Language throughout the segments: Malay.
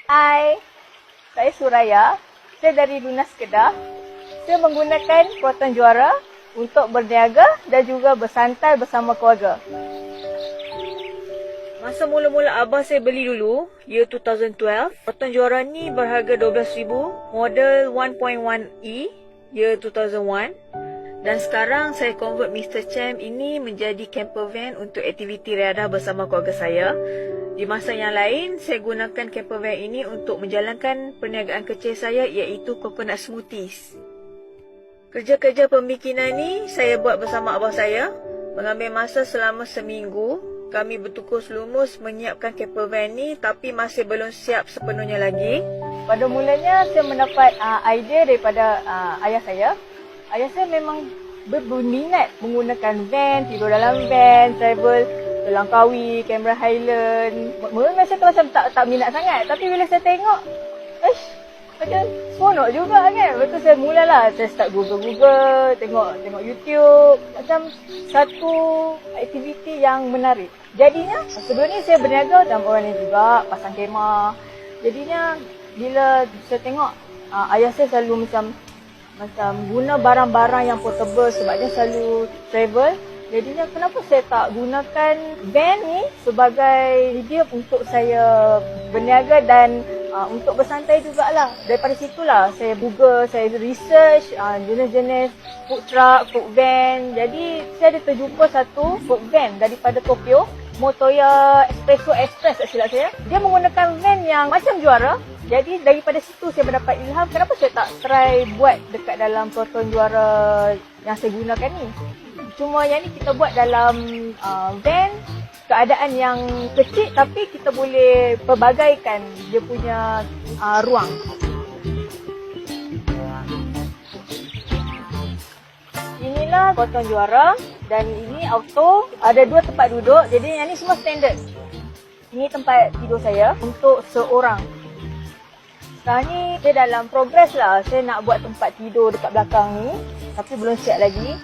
Hai, saya Suraya. Saya dari Lunas Kedah. Saya menggunakan Proton Juara untuk berniaga dan juga bersantai bersama keluarga. Masa mula-mula abah saya beli dulu, year 2012, Proton Juara ni berharga RM12,000, model 1.1E, year 2001. Dan sekarang saya convert Mr. Chem ini menjadi camper van untuk aktiviti riadah bersama keluarga saya. Di masa yang lain, saya gunakan camper van ini untuk menjalankan perniagaan kecil saya iaitu coconut smoothies. Kerja-kerja pembikinan ni saya buat bersama abah saya. Mengambil masa selama seminggu. Kami bertukus lumus menyiapkan camper van ni tapi masih belum siap sepenuhnya lagi. Pada mulanya saya mendapat idea daripada ayah saya. Ayah saya memang berminat menggunakan van, tidur dalam van, travel ke Langkawi, Cameron Highland. Mula saya tu macam tak minat sangat. Tapi bila saya tengok, macam seronok juga kan. Lepas tu saya mulalah, saya start Google, tengok YouTube. Macam satu aktiviti yang menarik. Jadinya, sebelum ni saya berniaga dalam orang ni juga, pasang kemah. Jadinya, bila saya tengok, ayah saya selalu macam guna barang-barang yang portable sebab dia selalu travel. Jadinya kenapa saya tak gunakan van ni sebagai medium untuk saya berniaga dan untuk bersantai jugalah. Daripada situlah saya Google, saya research jenis-jenis food truck, food van. Jadi saya ada terjumpa satu food van daripada Tokyo, Motoya Espresso Express tak silap saya. Dia menggunakan van yang macam Juara. Jadi daripada situ saya mendapat ilham, kenapa saya tak try buat dekat dalam Proton Juara yang saya gunakan ni. Cuma yang ni kita buat dalam van, keadaan yang kecil tapi kita boleh pelbagaikan dia punya ruang. Inilah Proton Juara dan ini auto, ada 2 tempat duduk, jadi yang ni semua standard. Ini tempat tidur saya untuk seorang. Sekarang ni saya dalam progress lah, saya nak buat tempat tidur dekat belakang ni tapi belum siap lagi.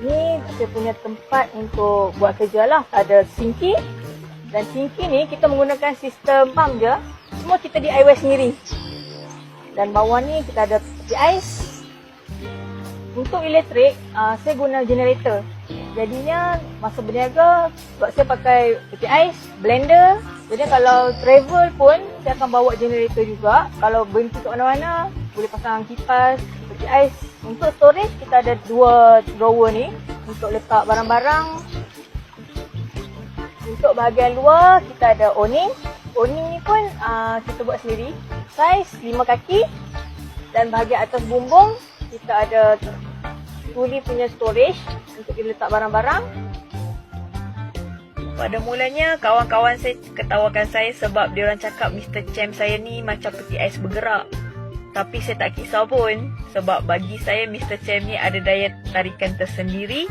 Ni saya punya tempat untuk buat kerja lah. Ada sinki. Dan sinki ni kita menggunakan sistem pump je. Semua kita DIY sendiri. Dan bawah ni kita ada peti ais. Untuk elektrik, saya guna generator. Jadinya masa berniaga, sebab saya pakai peti ais, blender. Jadi kalau travel pun, saya akan bawa generator juga. Kalau berhenti ke mana-mana, boleh pasang kipas, peti ais. Untuk storage, kita ada 2 drawer ni untuk letak barang-barang. Untuk bahagian luar, kita ada awning. Awning ni pun kita buat sendiri. Saiz 5 kaki. Dan bahagian atas bumbung, kita ada tuli punya storage untuk kita letak barang-barang. Pada mulanya, kawan-kawan saya ketawakan saya sebab diorang cakap Mr. Chem saya ni macam peti ais bergerak. Tapi saya tak kisah pun sebab bagi saya Mr. Chem ni ada daya tarikan tersendiri,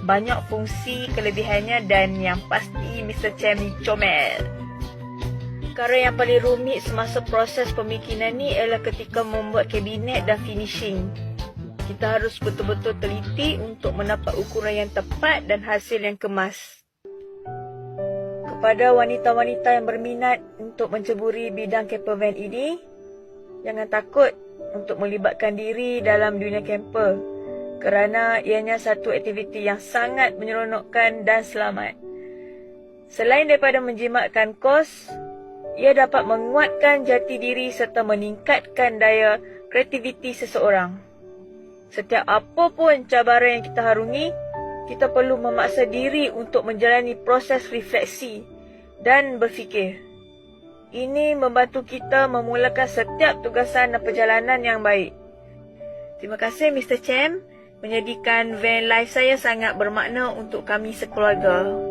banyak fungsi kelebihannya dan yang pasti Mr. Chem ni comel. Perkara yang paling rumit semasa proses pembikinan ni ialah ketika membuat kabinet dan finishing. Kita harus betul-betul teliti untuk mendapat ukuran yang tepat dan hasil yang kemas. Kepada wanita-wanita yang berminat untuk menceburi bidang camper van ini, jangan takut untuk melibatkan diri dalam dunia camper kerana ianya satu aktiviti yang sangat menyeronokkan dan selamat. Selain daripada menjimatkan kos, ia dapat menguatkan jati diri serta meningkatkan daya kreativiti seseorang. Setiap apa pun cabaran yang kita harungi, kita perlu memaksa diri untuk menjalani proses refleksi dan berfikir. Ini membantu kita memulakan setiap tugasan dan perjalanan yang baik. Terima kasih Mr. Chem, menjadikan van life saya sangat bermakna untuk kami sekeluarga.